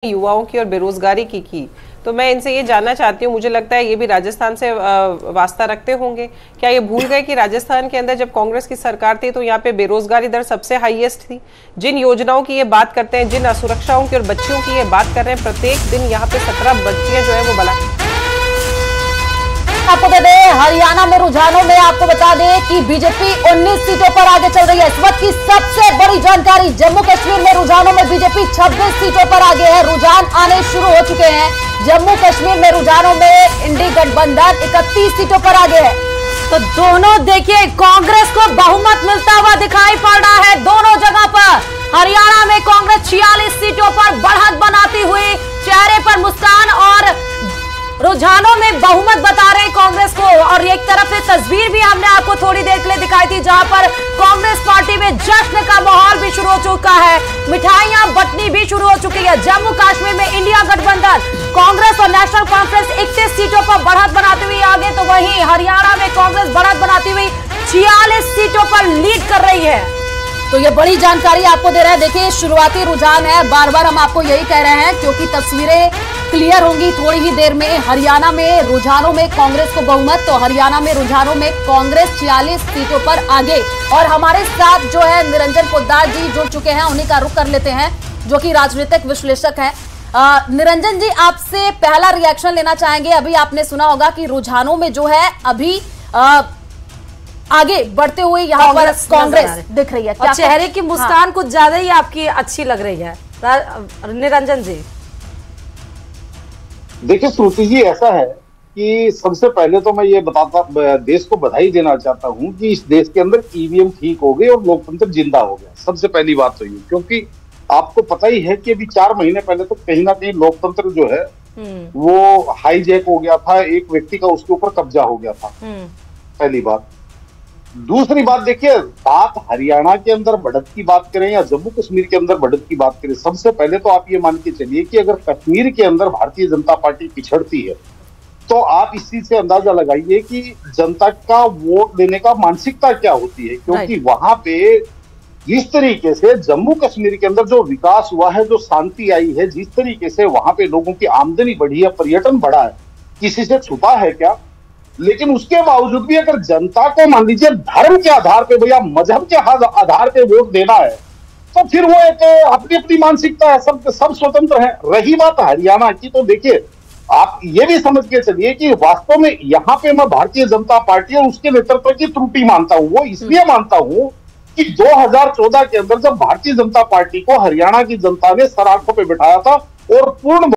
युवाओं की और बेरोजगारी की। तो मैं इनसे ये जानना चाहती हूँ, मुझे लगता है ये भी राजस्थान से वास्ता रखते होंगे। क्या ये भूल गए कि राजस्थान के अंदर जब कांग्रेस की सरकार थी तो यहाँ पे बेरोजगारी दर सबसे हाईएस्ट थी। जिन योजनाओं की ये बात करते हैं, जिन असुरक्षाओं की और बच्चियों की ये बात कर रहे हैं, प्रत्येक दिन यहाँ पे 17 बच्चियां जो है वो बला आपको दे दें, हरियाणा में रुझानों में आपको बता दें कि बीजेपी 19 सीटों पर आगे चल रही है। इस वक्त की सबसे बड़ी जानकारी, जम्मू कश्मीर में रुझानों में बीजेपी 26 सीटों पर आगे है। रुझान आने शुरू हो चुके हैं। जम्मू कश्मीर में रुझानों में इंडी गठबंधन 31 सीटों पर आगे है। तो दोनों देखिए, कांग्रेस को बहुमत मिलता हुआ दिखाई पड़ रहा है दोनों जगह पर। हरियाणा में कांग्रेस 46 सीटों पर बढ़त बनाती हुई, चेहरे पर मुस्कान और रुझानों में बहुमत बता रहे हैं कांग्रेस को। और एक तरफ से तस्वीर भी हमने आपको थोड़ी देर के लिए दिखाई थी, जहां पर कांग्रेस पार्टी में जश्न का माहौल भी शुरू हो चुका है, मिठाइयां बंटनी भी शुरू हो चुकी है। जम्मू कश्मीर में इंडिया गठबंधन कांग्रेस और नेशनल कॉन्फ्रेंस 31 सीटों पर बढ़त बनाती हुई आगे, तो वहीं हरियाणा में कांग्रेस बढ़त बनाती हुई 46 सीटों पर लीड कर रही है। तो ये बड़ी जानकारी आपको दे रहे हैं। देखिए, शुरुआती रुझान है, बार बार हम आपको यही कह रहे हैं, क्योंकि तस्वीरें क्लियर होंगी थोड़ी ही देर में। हरियाणा में रुझानों में कांग्रेस को बहुमत, तो हरियाणा में रुझानों में कांग्रेस 46 सीटों पर आगे। और हमारे साथ जो है निरंजन पोद्दार जी जुड़ चुके हैं, उन्हीं का रुख कर लेते हैं, जो कि राजनीतिक विश्लेषक हैं। निरंजन जी, आपसे पहला रिएक्शन लेना चाहेंगे। अभी आपने सुना होगा कि रुझानों में जो है अभी आगे बढ़ते हुए यहाँ पर कांग्रेस दिख रही है। और चेहरे की मुस्कान कुछ ज्यादा ही आपकी अच्छी लग रही है निरंजन जी। देखिए श्रुति जी, ऐसा है कि सबसे पहले तो मैं ये देश को बधाई देना चाहता हूं कि इस देश के अंदर ईवीएम ठीक हो गए और लोकतंत्र जिंदा हो गया। सबसे पहली बात तो ये, क्योंकि आपको पता ही है कि अभी 4 महीने पहले तो कहीं ना कहीं लोकतंत्र जो है वो हाईजैक हो गया था, एक व्यक्ति का उसके ऊपर कब्जा हो गया था। पहली बात। दूसरी बात, देखिए, बात हरियाणा के अंदर बढ़त की बात करें या जम्मू कश्मीर के अंदर बढ़त की बात करें, सबसे पहले तो आप ये मान के चलिए कि अगर कश्मीर के अंदर भारतीय जनता पार्टी पिछड़ती है तो आप इस चीज से अंदाजा लगाइए कि जनता का वोट देने का मानसिकता क्या होती है। क्योंकि वहां पे जिस तरीके से जम्मू कश्मीर के अंदर जो विकास हुआ है, जो शांति आई है, जिस तरीके से वहां पे लोगों की आमदनी बढ़ी है, पर्यटन बढ़ा है, किसी से छुपा है क्या? लेकिन उसके बावजूद भी अगर जनता को मान लीजिए धर्म के आधार पे या मजहब के आधार पे वोट देना है, तो फिर वो एक अपनी अपनी मानसिकता है, सब स्वतंत्र है। रही बात हरियाणा की, तो देखिए आप ये भी समझ के चलिए कि वास्तव में यहाँ पे मैं भारतीय जनता पार्टी और उसके नेतृत्व की त्रुटि मानता हूं। वो इसलिए मानता हूं कि 2014 के अंदर जब भारतीय जनता पार्टी को हरियाणा की जनता ने सर आंखों पे बिठाया था और पूर्ण